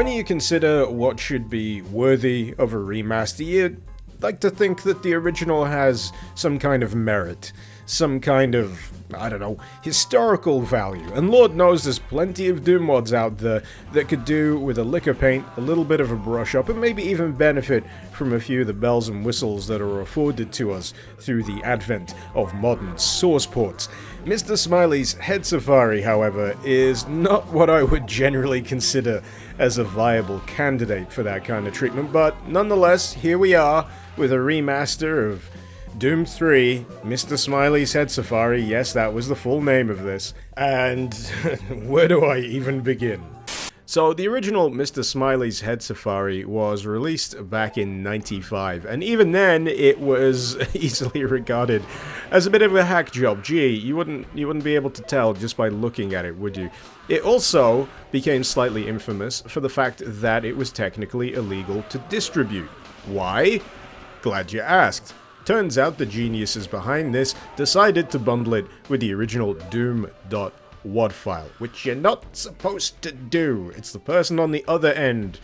When you consider what should be worthy of a remaster, you'd like to think that the original has some kind of merit, some kind of, I don't know, historical value. And Lord knows there's plenty of Doom mods out there that could do with a lick of paint, a little bit of a brush up, and maybe even benefit from a few of the bells and whistles that are afforded to us through the advent of modern source ports. Mr. Smileys' Head Safari, however, is not what I would generally consider as a viable candidate for that kind of treatment, but nonetheless, here we are with a remaster of Doom 3, Mr. Smileys' Head Safari. Yes, that was the full name of this. And where do I even begin? So, the original Mr. Smileys' Head Safari was released back in '95, and even then, it was easily regarded as a bit of a hack job. Gee, you wouldn't be able to tell just by looking at it, would you? It also became slightly infamous for the fact that it was technically illegal to distribute. Why? Glad you asked. Turns out the geniuses behind this decided to bundle it with the original Doom.wad file, which you're not supposed to do. It's the person on the other end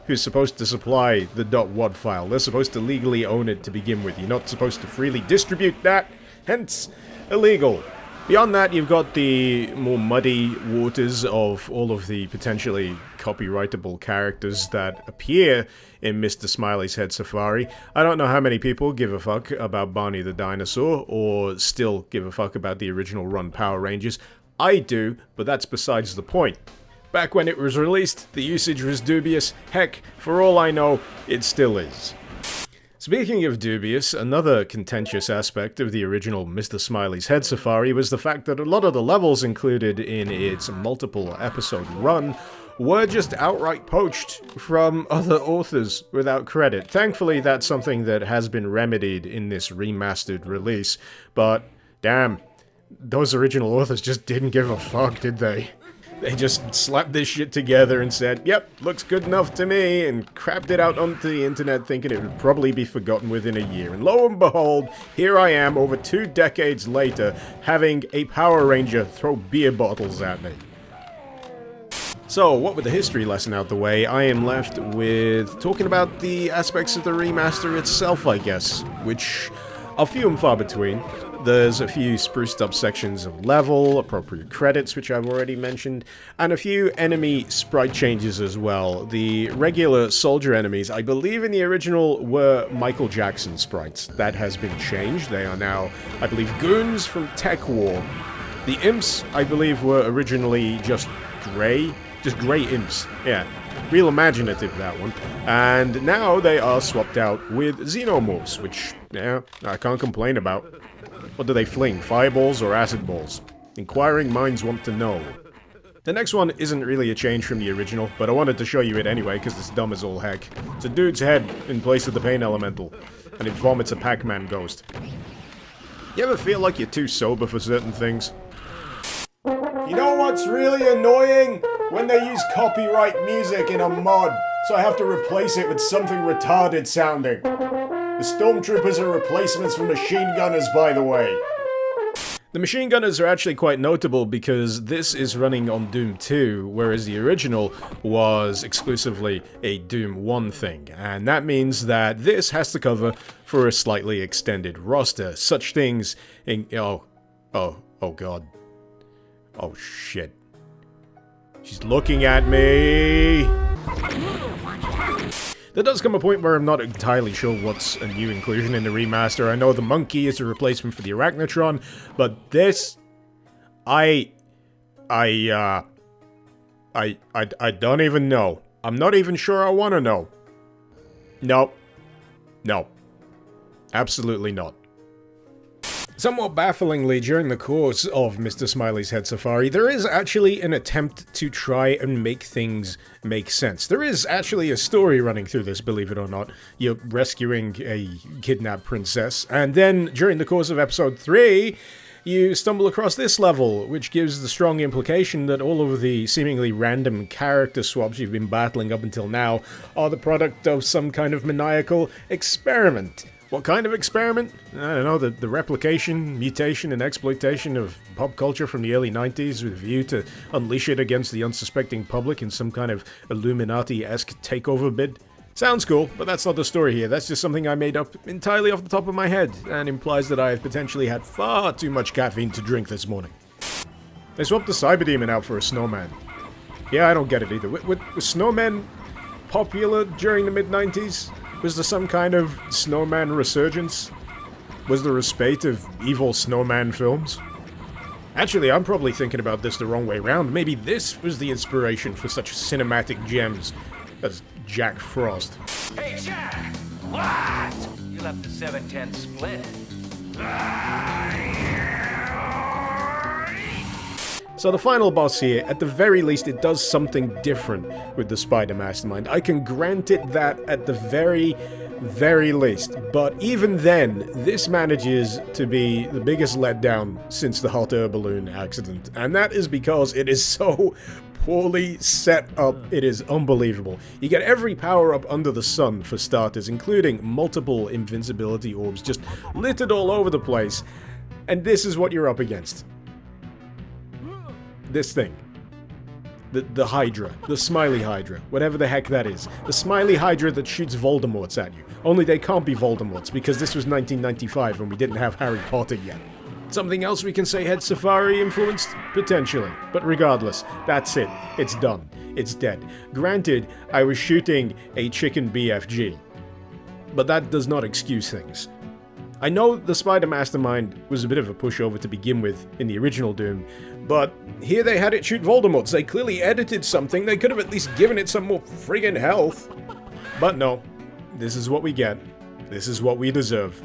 who's supposed to supply the .wad file. They're supposed to legally own it to begin with. You're not supposed to freely distribute that, hence illegal. Beyond that, you've got the more muddy waters of all of the potentially copyrightable characters that appear in Mr. Smileys' Head Safari. I don't know how many people give a fuck about Barney the Dinosaur, or still give a fuck about the original run Power Rangers. I do, but that's besides the point. Back when it was released, the usage was dubious. Heck, for all I know, it still is. Speaking of dubious, another contentious aspect of the original Mr. Smileys' Head Safari was the fact that a lot of the levels included in its multiple episode run were just outright poached from other authors without credit. Thankfully, that's something that has been remedied in this remastered release, but damn, those original authors just didn't give a fuck, did they? They just slapped this shit together and said, yep, looks good enough to me, and crapped it out onto the internet thinking it would probably be forgotten within a year. And lo and behold, here I am, over 2 decades later, having a Power Ranger throw beer bottles at me. So, what with the history lesson out the way, I am left with talking about the aspects of the remaster itself, I guess, which are few and far between. There's a few spruced up sections of level, appropriate credits, which I've already mentioned, and a few enemy sprite changes as well. The regular soldier enemies, I believe in the original, were Michael Jackson sprites. That has been changed. They are now, I believe, goons from Tech War. The imps, I believe, were originally just grey imps. Yeah, real imaginative, that one. And now they are swapped out with xenomorphs, which, yeah, I can't complain about. What do they fling, fireballs or acid balls? Inquiring minds want to know. The next one isn't really a change from the original, but I wanted to show you it anyway, because it's dumb as all heck. It's a dude's head in place of the pain elemental, and it vomits a Pac-Man ghost. You ever feel like you're too sober for certain things? You know what's really annoying? When they use copyright music in a mod, so I have to replace it with something retarded sounding. The stormtroopers are replacements for machine gunners, by the way. The machine gunners are actually quite notable because this is running on Doom 2, whereas the original was exclusively a Doom 1 thing. And that means that this has to cover for a slightly extended roster. Such things in... Oh god. Oh shit. She's looking at me! There does come a point where I'm not entirely sure what's a new inclusion in the remaster. I know the monkey is a replacement for the Arachnotron, but this... I don't even know. I'm not even sure I want to know. No. No. Absolutely not. Somewhat bafflingly, during the course of Mr. Smileys' Head Safari, there is actually an attempt to try and make things make sense. There is actually a story running through this, believe it or not. You're rescuing a kidnapped princess, and then, during the course of episode 3, you stumble across this level, which gives the strong implication that all of the seemingly random character swaps you've been battling up until now are the product of some kind of maniacal experiment. What kind of experiment? I don't know, the replication, mutation, and exploitation of pop culture from the early 90s with a view to unleash it against the unsuspecting public in some kind of Illuminati-esque takeover bid. Sounds cool, but that's not the story here. That's just something I made up entirely off the top of my head, and implies that I have potentially had far too much caffeine to drink this morning. They swapped the Cyber Demon out for a snowman. Yeah, I don't get it either. Were snowmen popular during the mid-90s? Was there some kind of snowman resurgence? Was there a spate of evil snowman films? Actually, I'm probably thinking about this the wrong way round. Maybe this was the inspiration for such cinematic gems as Jack Frost. Hey, Jack! What? You left the 710 split. So the final boss here, at the very least, it does something different with the Spider Mastermind. I can grant it that at the very least. But even then, this manages to be the biggest letdown since the hot air balloon accident. And that is because it is so poorly set up, it is unbelievable. You get every power-up under the sun, for starters, including multiple invincibility orbs just littered all over the place. And this is what you're up against. This thing. The Hydra. The Smiley Hydra. Whatever the heck that is. The Smiley Hydra that shoots Voldemorts at you. Only they can't be Voldemorts, because this was 1995 and we didn't have Harry Potter yet. Something else we can say Head Safari influenced? Potentially. But regardless, that's it. It's done. It's dead. Granted, I was shooting a chicken BFG. But that does not excuse things. I know the Spider Mastermind was a bit of a pushover to begin with in the original Doom, but here they had it shoot Voldemorts. They clearly edited something. They could have at least given it some more friggin' health. But no. This is what we get. This is what we deserve.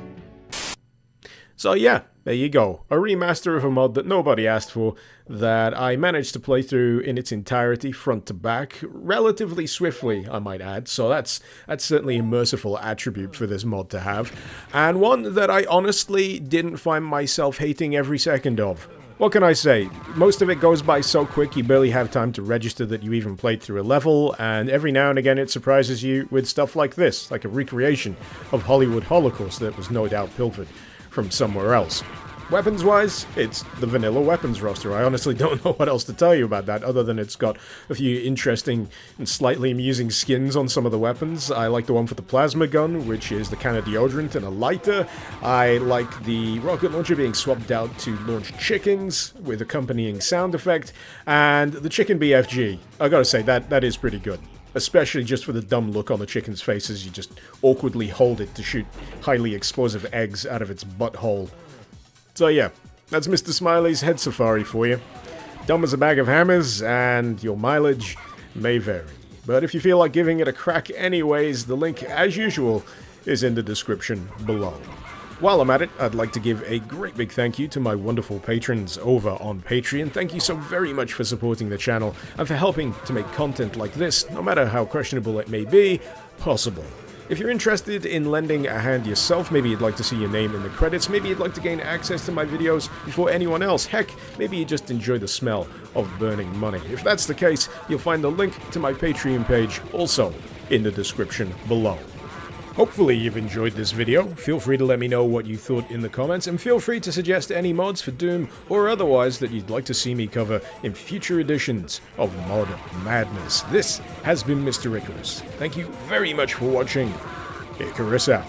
So yeah, there you go. A remaster of a mod that nobody asked for, that I managed to play through in its entirety, front to back, relatively swiftly, I might add, so that's certainly a merciful attribute for this mod to have, and one that I honestly didn't find myself hating every second of. What can I say? Most of it goes by so quick you barely have time to register that you even played through a level, and every now and again it surprises you with stuff like this, like a recreation of Hollywood Holocaust that was no doubt pilfered from somewhere else. Weapons-wise, it's the vanilla weapons roster. I honestly don't know what else to tell you about that, other than it's got a few interesting and slightly amusing skins on some of the weapons. I like the one for the plasma gun, which is the can of deodorant and a lighter. I like the rocket launcher being swapped out to launch chickens with accompanying sound effect, and the chicken BFG. I gotta say, that is pretty good. Especially just for the dumb look on the chicken's face as you just awkwardly hold it to shoot highly explosive eggs out of its butthole. So yeah, that's Mr. Smiley's Head Safari for you. Dumb as a bag of hammers, and your mileage may vary. But if you feel like giving it a crack anyways, the link, as usual, is in the description below. While I'm at it, I'd like to give a great big thank you to my wonderful patrons over on Patreon. Thank you so very much for supporting the channel and for helping to make content like this, no matter how questionable it may be, possible. If you're interested in lending a hand yourself, maybe you'd like to see your name in the credits, maybe you'd like to gain access to my videos before anyone else, heck, maybe you just enjoy the smell of burning money. If that's the case, you'll find the link to my Patreon page also in the description below. Hopefully you've enjoyed this video. Feel free to let me know what you thought in the comments, and feel free to suggest any mods for Doom or otherwise that you'd like to see me cover in future editions of Mod Madness. This has been Mr. Icarus. Thank you very much for watching. Icarus out.